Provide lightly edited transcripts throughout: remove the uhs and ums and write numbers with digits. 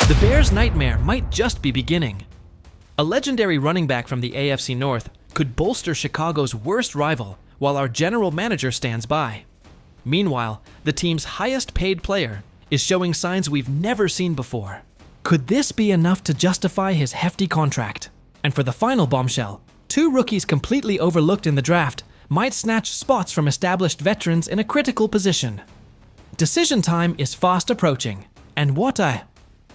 The Bears' nightmare might just be beginning. A legendary running back from the AFC North could bolster Chicago's worst rival while our general manager stands by. Meanwhile, the team's highest paid player is showing signs we've never seen before. Could this be enough to justify his hefty contract? And for the final bombshell, 2 rookies completely overlooked in the draft might snatch spots from established veterans in a critical position. Decision time is fast approaching, and what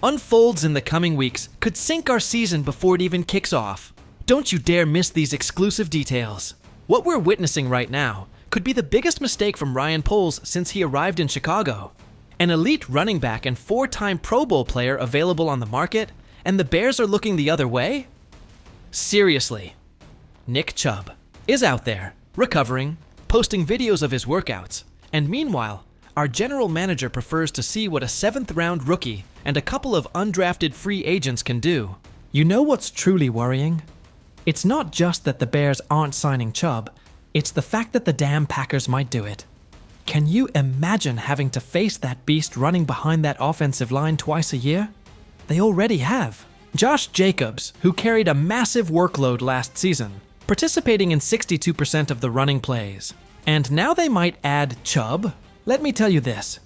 unfolds in the coming weeks could sink our season before it even kicks off. Don't you dare miss these exclusive details. What we're witnessing right now could be the biggest mistake from Ryan Poles since he arrived in Chicago. An elite running back and 4-time Pro Bowl player available on the market, and the Bears are looking the other way? Seriously. Nick Chubb is out there, recovering, posting videos of his workouts, and meanwhile, our general manager prefers to see what a 7th-round rookie and a couple of undrafted free agents can do. You know what's truly worrying? It's not just that the Bears aren't signing Chubb, it's the fact that the damn Packers might do it. Can you imagine having to face that beast running behind that offensive line twice a year? They already have. Josh Jacobs, who carried a massive workload last season, participating in 62% of the running plays. And now they might add Chubb. Let me tell you this,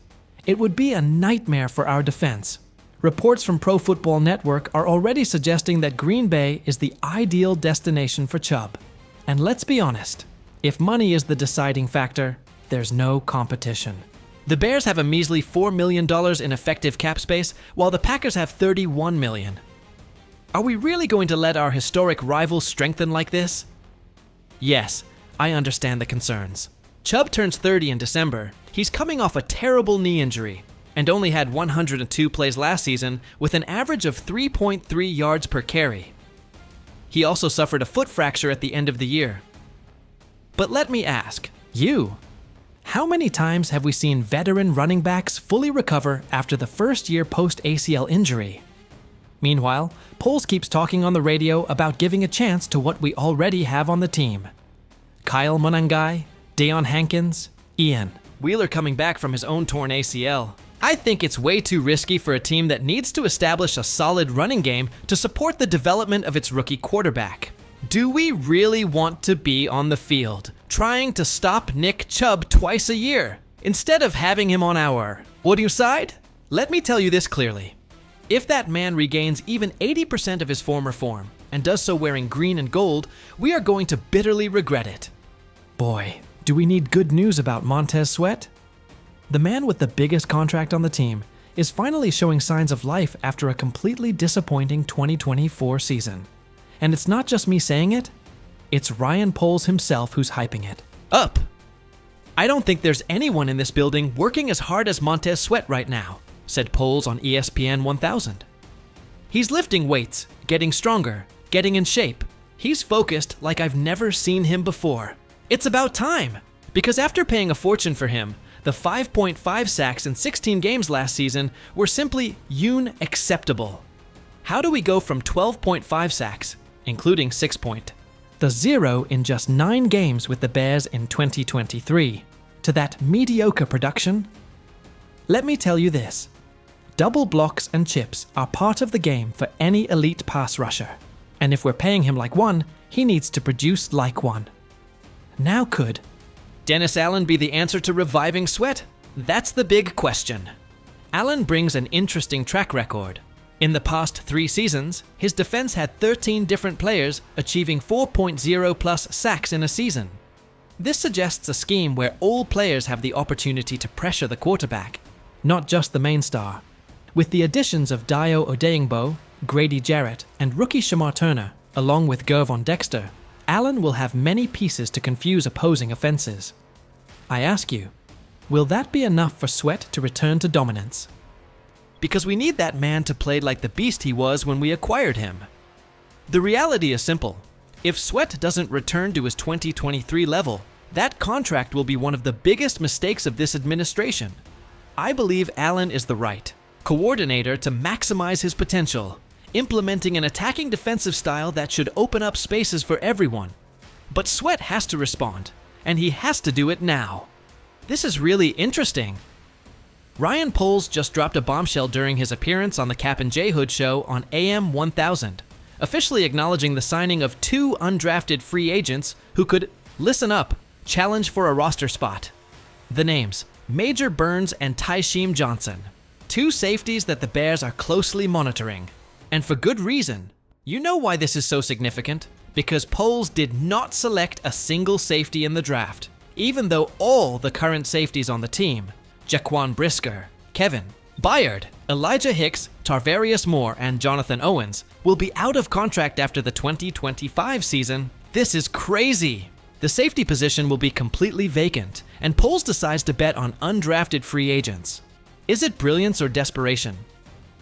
it would be a nightmare for our defense. Reports from Pro Football Network are already suggesting that Green Bay is the ideal destination for Chubb. And let's be honest, if money is the deciding factor, there's no competition. The Bears have a measly $4 million in effective cap space, while the Packers have $31 million. Are we really going to let our historic rivals strengthen like this? Yes, I understand the concerns. Chubb turns 30 in December. He's coming off a terrible knee injury and only had 102 plays last season with an average of 3.3 yards per carry. He also suffered a foot fracture at the end of the year. But let me ask, how many times have we seen veteran running backs fully recover after the first year post-ACL injury? Meanwhile, Poles keeps talking on the radio about giving a chance to what we already have on the team. Kyle Monangai, Deion Hankins, Ian. Wheeler coming back from his own torn ACL. I think it's way too risky for a team that needs to establish a solid running game to support the development of its rookie quarterback. Do we really want to be on the field, trying to stop Nick Chubb twice a year, instead of having him on our audio side? Let me tell you this clearly. If that man regains even 80% of his former form, and does so wearing green and gold, we are going to bitterly regret it. Boy, do we need good news about Montez Sweat? The man with the biggest contract on the team is finally showing signs of life after a completely disappointing 2024 season. And it's not just me saying it, it's Ryan Poles himself who's hyping it up. I don't think there's anyone in this building working as hard as Montez Sweat right now, said Poles on ESPN 1000. He's lifting weights, getting stronger, getting in shape. He's focused like I've never seen him before. It's about time, because after paying a fortune for him, the 5.5 sacks in 16 games last season were simply unacceptable. How do we go from 12.5 sacks, including 6 point, the 0 in just 9 games with the Bears in 2023, to that mediocre production? Let me tell you this. Double blocks and chips are part of the game for any elite pass rusher. And if we're paying him like one, he needs to produce like one. Now could Dennis Allen be the answer to reviving Sweat? That's the big question. Allen brings an interesting track record. In the past 3 seasons, his defense had 13 different players achieving 4.0 plus sacks in a season. This suggests a scheme where all players have the opportunity to pressure the quarterback, not just the main star. With the additions of Dio Odeyingbo, Grady Jarrett, and rookie Shamar Turner, along with Gervon Dexter, Allen will have many pieces to confuse opposing offenses. I ask you, will that be enough for Sweat to return to dominance? Because we need that man to play like the beast he was when we acquired him. The reality is simple. If Sweat doesn't return to his 2023 level, that contract will be one of the biggest mistakes of this administration. I believe Allen is the right coordinator to maximize his potential, implementing an attacking defensive style that should open up spaces for everyone. But Sweat has to respond, and he has to do it now. This is really interesting. Ryan Poles just dropped a bombshell during his appearance on the Cap and J Hood show on AM 1000, officially acknowledging the signing of 2 undrafted free agents who could, listen up, challenge for a roster spot. The names, Major Burns and Tysheem Johnson. 2 safeties that the Bears are closely monitoring. And for good reason. You know why this is so significant? Because Poles did not select a single safety in the draft, even though all the current safeties on the team, Jaquan Brisker, Kevin, Byard, Elijah Hicks, Tarvarius Moore, and Jonathan Owens, will be out of contract after the 2025 season. This is crazy! The safety position will be completely vacant, and Poles decides to bet on undrafted free agents. Is it brilliance or desperation?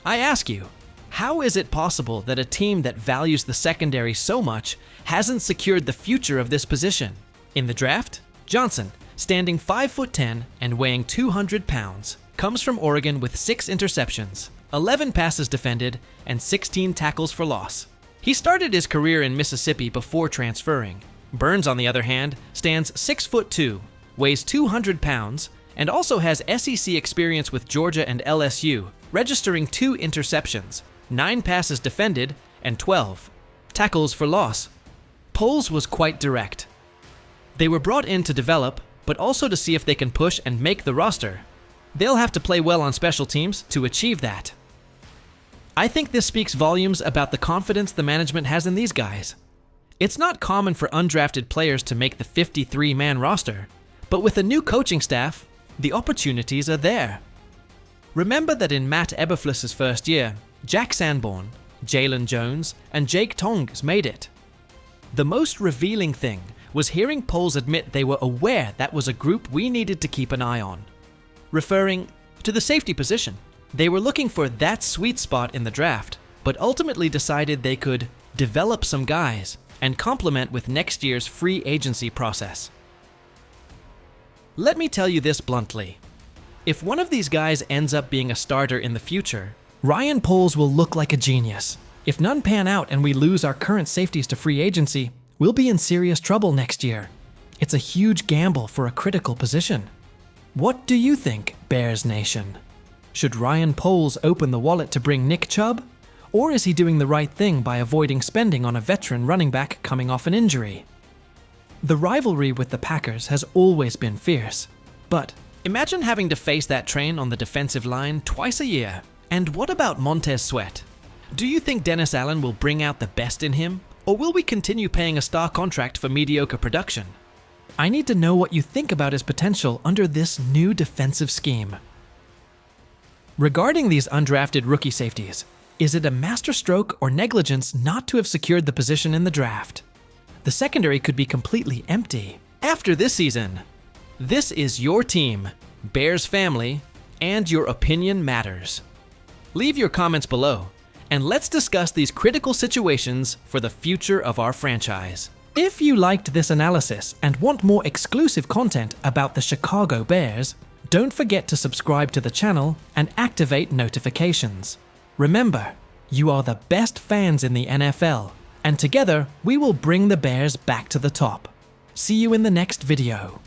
I ask you, how is it possible that a team that values the secondary so much hasn't secured the future of this position? In the draft, Johnson, standing 5'10" and weighing 200 pounds, comes from Oregon with 6 interceptions, 11 passes defended, and 16 tackles for loss. He started his career in Mississippi before transferring. Burns, on the other hand, stands 6'2", weighs 200 pounds, and also has SEC experience with Georgia and LSU, registering 2 interceptions, 9 passes defended, and 12 tackles for loss. Poles was quite direct. They were brought in to develop, but also to see if they can push and make the roster. They'll have to play well on special teams to achieve that. I think this speaks volumes about the confidence the management has in these guys. It's not common for undrafted players to make the 53-man roster, but with a new coaching staff, the opportunities are there. Remember that in Matt Eberflus's first year, Jack Sanborn, Jalen Jones, and Jake Tongs made it. The most revealing thing was hearing Poles admit they were aware that was a group we needed to keep an eye on. Referring to the safety position, they were looking for that sweet spot in the draft, but ultimately decided they could develop some guys and complement with next year's free agency process. Let me tell you this bluntly. If one of these guys ends up being a starter in the future, Ryan Poles will look like a genius. If none pan out and we lose our current safeties to free agency, we'll be in serious trouble next year. It's a huge gamble for a critical position. What do you think, Bears Nation? Should Ryan Poles open the wallet to bring Nick Chubb? Or is he doing the right thing by avoiding spending on a veteran running back coming off an injury? The rivalry with the Packers has always been fierce, but imagine having to face that train on the defensive line twice a year. And what about Montez Sweat? Do you think Dennis Allen will bring out the best in him? Or will we continue paying a star contract for mediocre production? I need to know what you think about his potential under this new defensive scheme. Regarding these undrafted rookie safeties, is it a masterstroke or negligence not to have secured the position in the draft? The secondary could be completely empty after this season. This is your team, Bears family, and your opinion matters. Leave your comments below, and let's discuss these critical situations for the future of our franchise. If you liked this analysis and want more exclusive content about the Chicago Bears, don't forget to subscribe to the channel and activate notifications. Remember, you are the best fans in the NFL, and together we will bring the Bears back to the top. See you in the next video.